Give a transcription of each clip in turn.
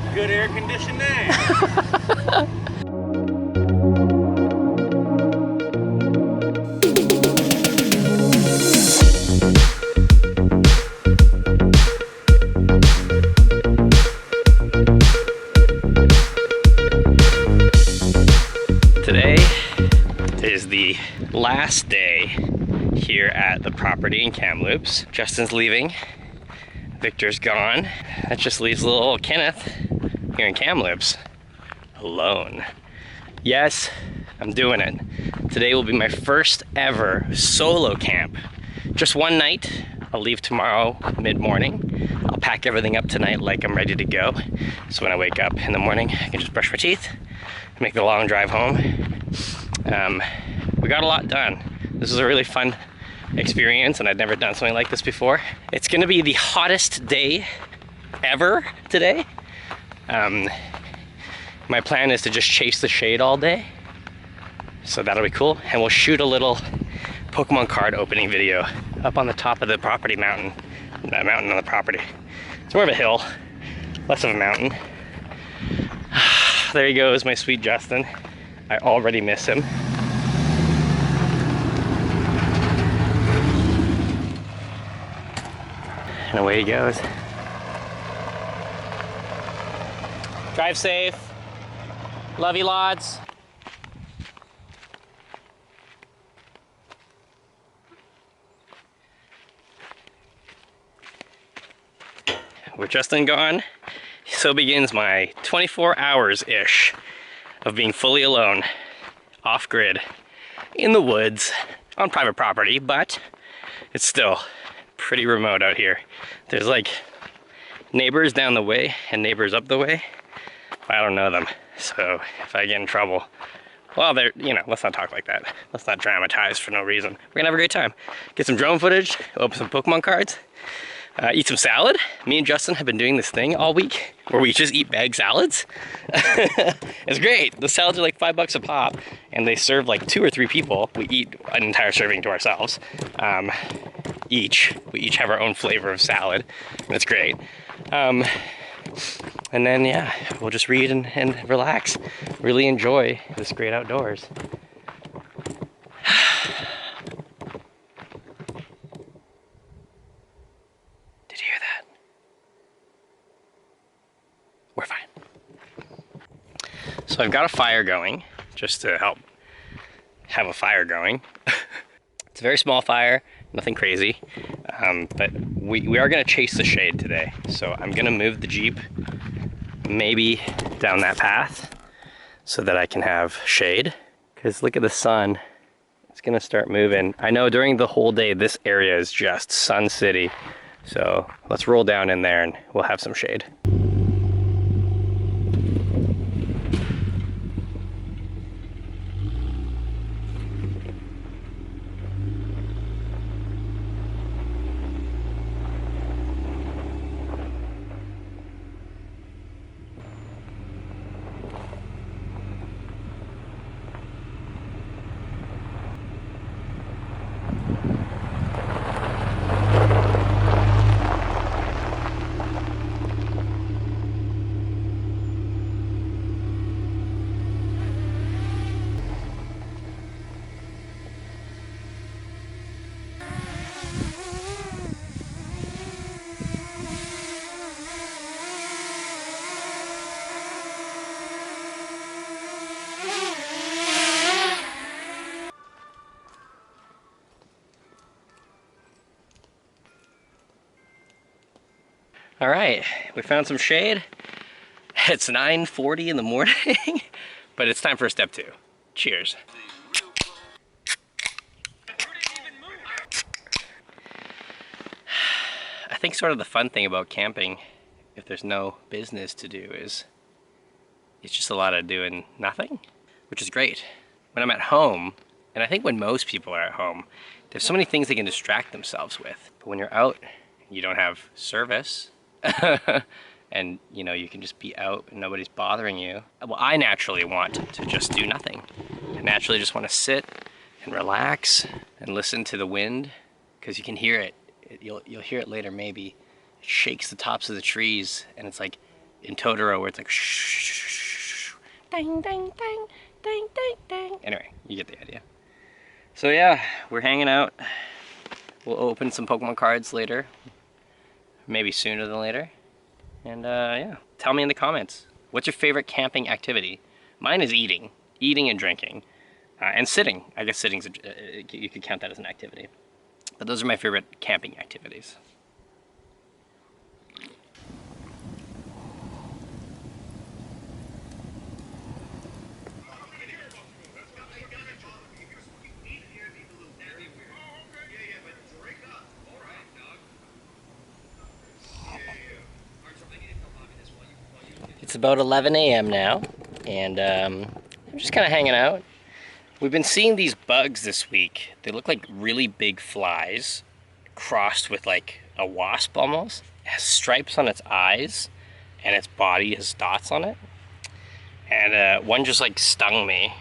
about good air conditioning? Today is the last day here at the property in Kamloops. Justin's leaving, Victor's gone. That just leaves little old Kenneth here in Kamloops alone. Yes, I'm doing it. Today will be my first ever solo camp. Just one night. I'll leave tomorrow mid-morning. I'll pack everything up tonight like I'm ready to go. So when I wake up in the morning, I can just brush my teeth, make the long drive home. We got a lot done. This was a really fun experience, and I'd never done something like this before. It's gonna be the hottest day ever today. My plan is to just chase the shade all day, so that'll be cool. And we'll shoot a little Pokemon card opening video up on the top of the property mountain. That mountain on the property. It's more of a hill, less of a mountain. There he goes, my sweet Justin. I already miss him. And away he goes. Drive safe. Love you lots. With Justin gone, so begins my 24 hours-ish of being fully alone, off-grid, in the woods, on private property, but it's still pretty remote out here. There's like neighbors down the way and neighbors up the way. I don't know them, so if I get in trouble, well, they're, you know, let's not talk like that. Let's not dramatize for no reason. We're gonna have a great time. Get some drone footage, open some Pokemon cards, eat some salad. Me and Justin have been doing this thing all week where we just eat bag salads. It's great. The salads are like $5 a pop, and they serve like 2 or 3 people. We eat an entire serving to ourselves. We each have our own flavor of salad. That's great. And then, yeah, we'll just read and relax. Really enjoy this great outdoors. Did you hear that? We're fine. So I've got a fire going, just to help have a fire going. It's a very small fire, nothing crazy, but we are gonna chase the shade today. So I'm gonna move the Jeep maybe down that path so that I can have shade. Because look at the sun, it's gonna start moving. I know during the whole day this area is just Sun City. So let's roll down in there and we'll have some shade. All right, we found some shade. It's 9:40 in the morning, but it's time for step 2. Cheers. I think sort of the fun thing about camping, if there's no business to do, is it's just a lot of doing nothing, which is great. When I'm at home, and I think when most people are at home, there's so many things they can distract themselves with. But when you're out, you don't have service, and you know, you can just be out and nobody's bothering you. Well, I naturally want to just do nothing. I naturally just want to sit and relax and listen to the wind, because you can hear it. You'll hear it later maybe. It shakes the tops of the trees, and it's like in Totoro where it's like shh, ding, ding, ding, ding, ding, ding. Anyway, you get the idea. So yeah, we're hanging out. We'll open some Pokemon cards later. Maybe sooner than later. And yeah, tell me in the comments, what's your favorite camping activity? Mine is eating and drinking, and sitting. I guess sitting's, you could count that as an activity. But those are my favorite camping activities. It's about 11 a.m. now, and I'm just kind of hanging out. We've been seeing these bugs this week. They look like really big flies crossed with like a wasp almost. It has stripes on its eyes, and its body has dots on it. And one just like stung me.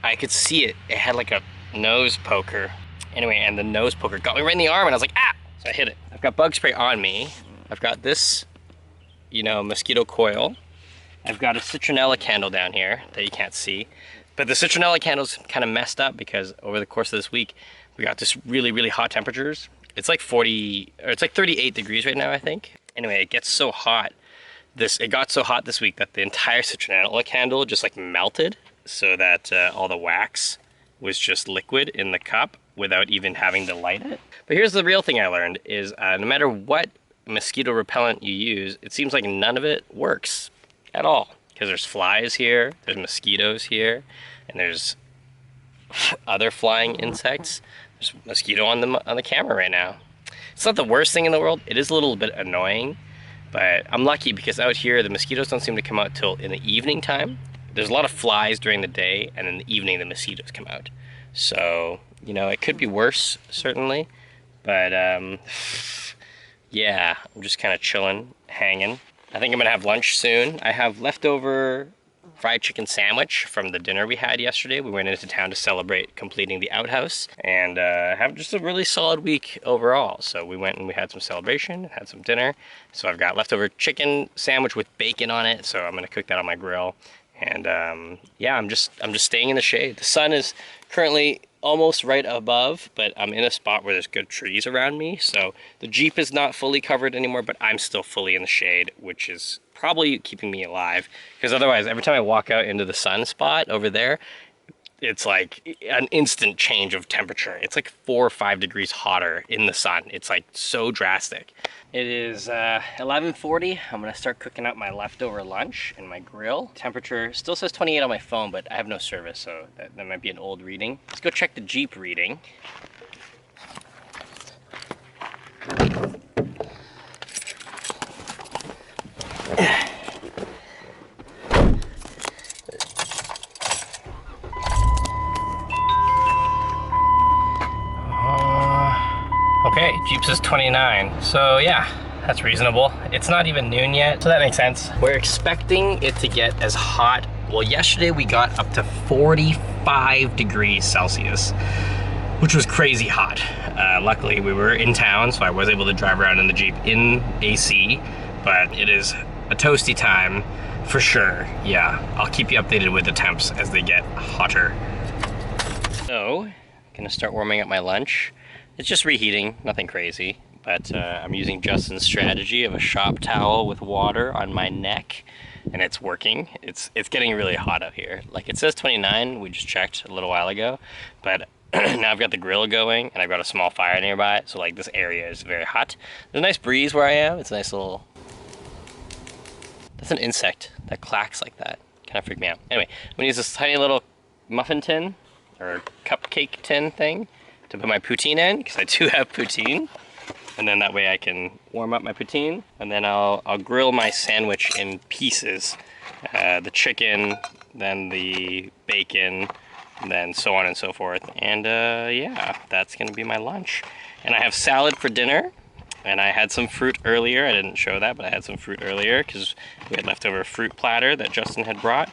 I could see it. It had like a nose poker. Anyway, and the nose poker got me right in the arm, and I was like, ah! So I hit it. I've got bug spray on me. I've got this, you know, mosquito coil. I've got a citronella candle down here that you can't see. But the citronella candle's kind of messed up because over the course of this week, we got this really, really hot temperatures. It's like 38 degrees right now, I think. Anyway, it gets so hot. It got so hot this week that the entire citronella candle just like melted so that all the wax was just liquid in the cup without even having to light it. But here's the real thing I learned is no matter what mosquito repellent you use, it seems like none of it works at all, because there's flies here, there's mosquitoes here, and there's other flying insects. There's a mosquito on the camera right now. It's not the worst thing in the world. It is a little bit annoying, but I'm lucky because out here the mosquitoes don't seem to come out till in the evening time. There's a lot of flies during the day, and in the evening the mosquitoes come out. So, you know, it could be worse, certainly, but yeah, I'm just kind of chilling, hanging. I think I'm gonna have lunch soon. I have leftover fried chicken sandwich from the dinner we had yesterday. We went into town to celebrate completing the outhouse, and have just a really solid week overall. So we went and we had some celebration, had some dinner. So I've got leftover chicken sandwich with bacon on it. So I'm gonna cook that on my grill. And yeah, I'm just staying in the shade. The sun is currently almost right above, but I'm in a spot where there's good trees around me. So the Jeep is not fully covered anymore, but I'm still fully in the shade, which is probably keeping me alive. Because otherwise, every time I walk out into the sun spot over there, it's like an instant change of temperature. It's like 4 or 5 degrees hotter in the sun. It's like so drastic. It is 11:40. I'm gonna start cooking up my leftover lunch in my grill. Temperature still says 28 on my phone, but I have no service, so that might be an old reading. Let's go check the Jeep reading. Okay, Jeep says 29, so yeah, that's reasonable. It's not even noon yet, so that makes sense. We're expecting it to get as hot. Well, yesterday we got up to 45 degrees Celsius, which was crazy hot. Luckily, we were in town, so I was able to drive around in the Jeep in AC, but it is a toasty time for sure. Yeah, I'll keep you updated with the temps as they get hotter. So, gonna start warming up my lunch. It's just reheating, nothing crazy, but I'm using Justin's strategy of a shop towel with water on my neck, and it's working. It's getting really hot out here. Like it says 29, we just checked a little while ago, but now I've got the grill going, and I've got a small fire nearby, so like this area is very hot. There's a nice breeze where I am. It's a nice little... That's an insect that clacks like that. Kind of freaked me out. Anyway, I'm gonna use this tiny little muffin tin, or cupcake tin thing, to put my poutine in, because I do have poutine, and then that way I can warm up my poutine, and then I'll grill my sandwich in pieces, the chicken, then the bacon, and then so on and so forth, and yeah, that's gonna be my lunch. And I have salad for dinner, and I had some fruit earlier. I didn't show that, but I had some fruit earlier because we had leftover fruit platter that Justin had brought.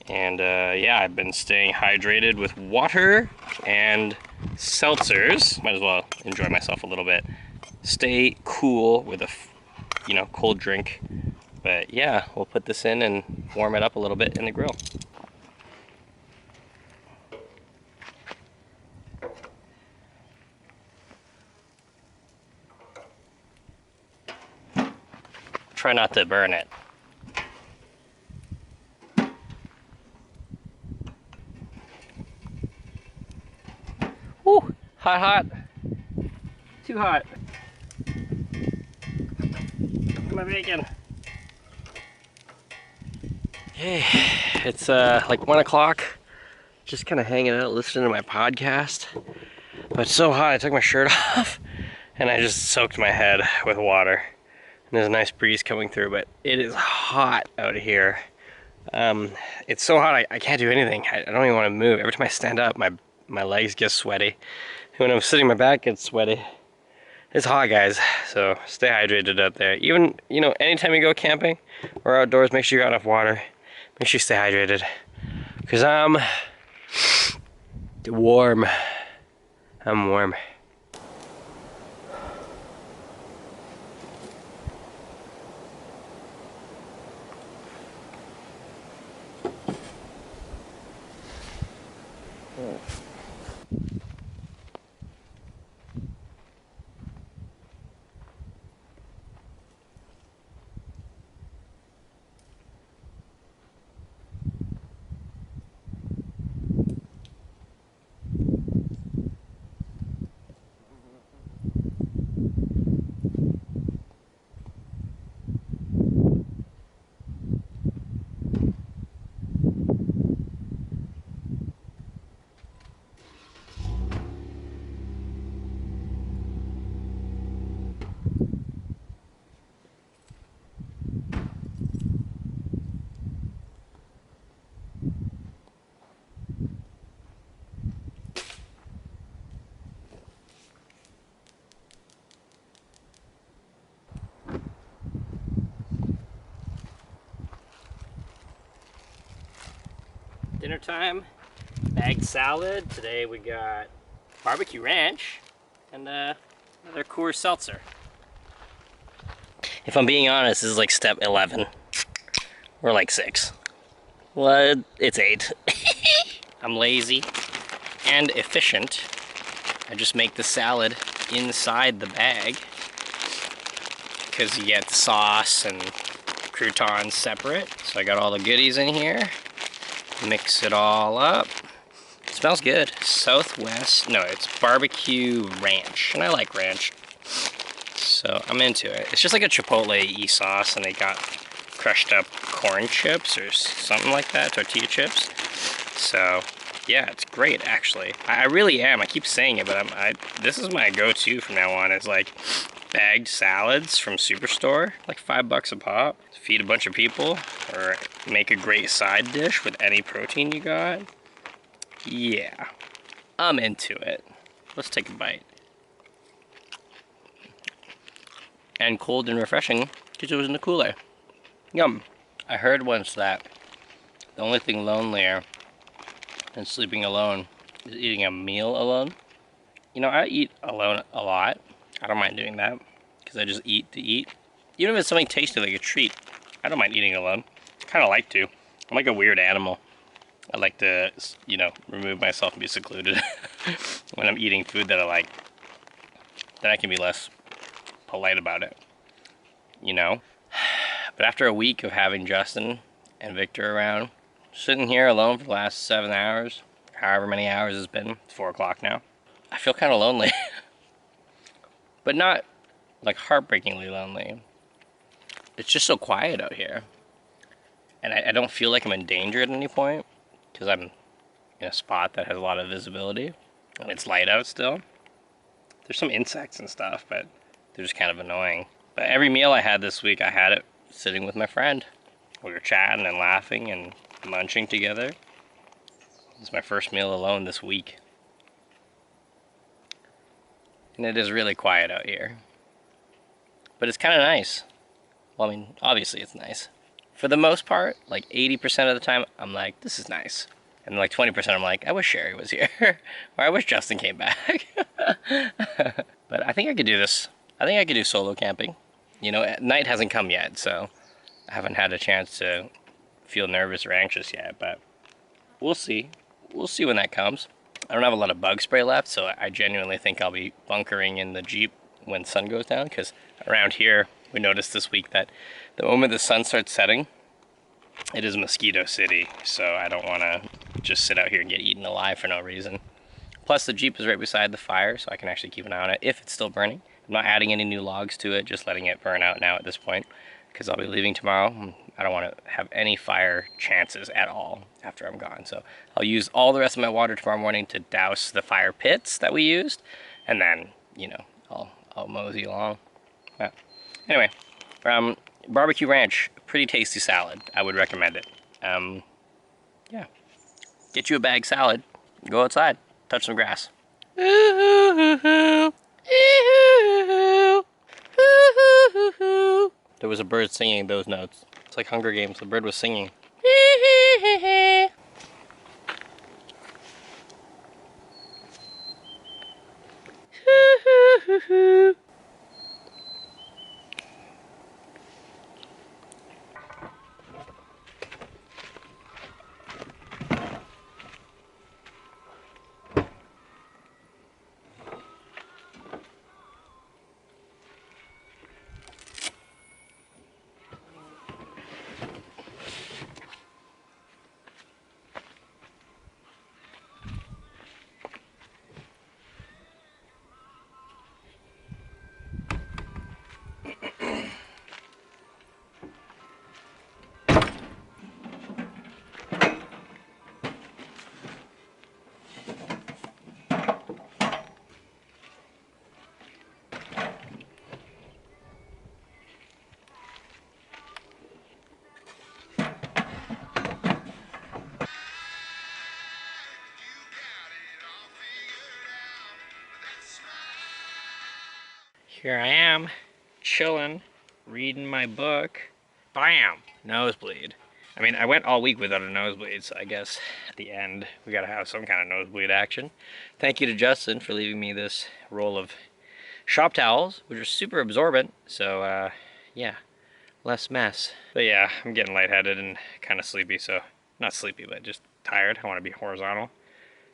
And yeah, I've been staying hydrated with water and seltzers. Might as well enjoy myself a little bit. Stay cool with a, you know, cold drink But yeah, we'll put this in and warm it up a little bit in the grill. Try not to burn it. Woo! Hot, hot. Too hot. My bacon. Okay, it's like 1 o'clock. Just kind of hanging out, listening to my podcast. But it's so hot, I took my shirt off and I just soaked my head with water. And there's a nice breeze coming through, but it is hot out here. It's so hot I can't do anything. I don't even want to move. Every time I stand up, my legs get sweaty. When I'm sitting, my back gets sweaty. It's hot, guys, so stay hydrated out there. Even, you know, anytime you go camping or outdoors, make sure you got enough water. Make sure you stay hydrated. Because I'm warm. I'm warm. Dinner time, bagged salad. Today we got barbecue ranch and another Coors seltzer. If I'm being honest, this is like step 11 or like 6. Well, it's 8. I'm lazy and efficient. I just make the salad inside the bag because you get the sauce and croutons separate. So I got all the goodies in here. Mix it all up. It smells good. Southwest, no, it's barbecue ranch, and I like ranch, so I'm into it. It's just like a Chipotle-y sauce, and they got crushed up corn chips or something like that, tortilla chips. So yeah, it's great actually. I really am. I keep saying it, but this is my go-to from now on. It's like bagged salads from Superstore, like $5 a pop. Feed a bunch of people, or make a great side dish with any protein you got. Yeah, I'm into it. Let's take a bite. And cold and refreshing because it was in the cooler. Yum. I heard once that the only thing lonelier than sleeping alone is eating a meal alone. You know, I eat alone a lot. I don't mind doing that because I just eat to eat. Even if it's something tasty like a treat, I don't mind eating alone. I kind of like to. I'm like a weird animal. I like to, you know, remove myself and be secluded when I'm eating food that I like. Then I can be less polite about it, you know? But after a week of having Justin and Victor around, sitting here alone for the last 7 hours, however many hours it's been, it's 4 o'clock now, I feel kind of lonely. But not like heartbreakingly lonely. It's just so quiet out here. And I don't feel like I'm in danger at any point because I'm in a spot that has a lot of visibility and it's light out still. There's some insects and stuff, but they're just kind of annoying. But every meal I had this week, I had it sitting with my friend. We were chatting and laughing and munching together. It's my first meal alone this week. And it is really quiet out here. But it's kind of nice. Well, I mean, obviously it's nice. For the most part, like 80% of the time, I'm like, this is nice. And like 20% I'm like, I wish Sherry was here. Or I wish Justin came back. But I think I could do this. I think I could do solo camping. You know, night hasn't come yet, so I haven't had a chance to feel nervous or anxious yet, but we'll see. We'll see when that comes. I don't have a lot of bug spray left, so I genuinely think I'll be bunkering in the Jeep when sun goes down, because around here we noticed this week that the moment the sun starts setting, it is mosquito city, so I don't want to just sit out here and get eaten alive for no reason. Plus the Jeep is right beside the fire, so I can actually keep an eye on it if it's still burning. I'm not adding any new logs to it, just letting it burn out now at this point, because I'll be leaving tomorrow. I don't want to have any fire chances at all after I'm gone. So I'll use all the rest of my water tomorrow morning to douse the fire pits that we used, and then, you know, I'll mosey along. Yeah. Anyway, Barbecue Ranch, pretty tasty salad. I would recommend it. Yeah. Get you a bag salad, go outside, touch some grass. There was a bird singing those notes. It's like Hunger Games, the bird was singing. Here I am, chilling, reading my book. Bam! Nosebleed. I mean, I went all week without a nosebleed, so I guess at the end we gotta have some kind of nosebleed action. Thank you to Justin for leaving me this roll of shop towels, which are super absorbent, so yeah, less mess. But yeah, I'm getting lightheaded and kind of sleepy, so not sleepy, but just tired. I want to be horizontal.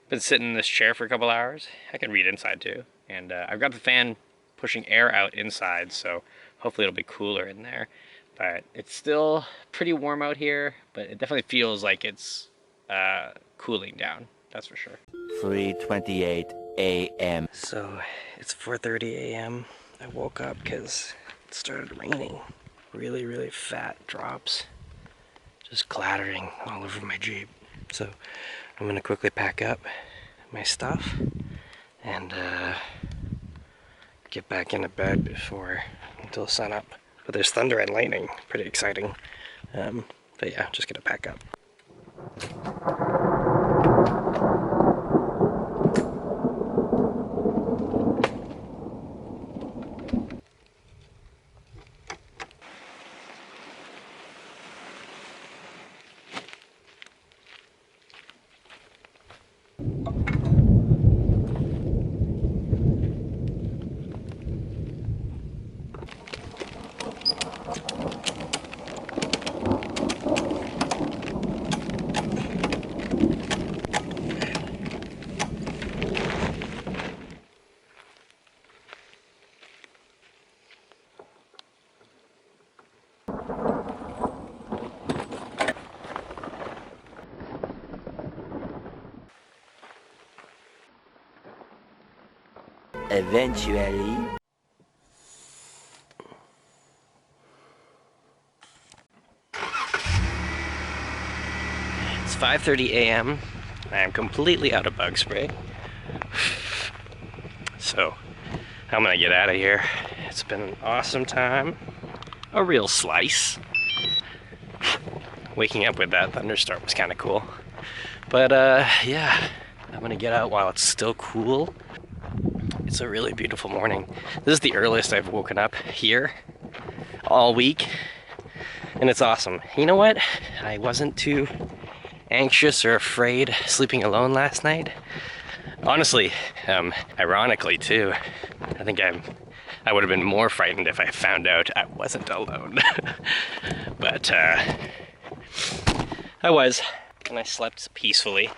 Been sitting in this chair for a couple hours. I can read inside too, and I've got the fan pushing air out inside, so hopefully it'll be cooler in there. But it's still pretty warm out here, but it definitely feels like it's cooling down, that's for sure. 3:28 a.m. So it's 4:30 a.m. I woke up because it started raining. Really, really fat drops just clattering all over my Jeep. So I'm gonna quickly pack up my stuff and get back into bed until sun up. But there's thunder and lightning, pretty exciting. But yeah, just gonna pack up. Eventually. It's 5:30 a.m. I am completely out of bug spray. So I'm gonna get out of here. It's been an awesome time. A real slice. Waking up with that thunderstorm was kind of cool. But yeah, I'm gonna get out while it's still cool. It's a really beautiful morning. This is the earliest I've woken up here all week, and it's awesome. You know what? I wasn't too anxious or afraid sleeping alone last night. Honestly, ironically too, I think I would have been more frightened if I found out I wasn't alone. But I was, and I slept peacefully.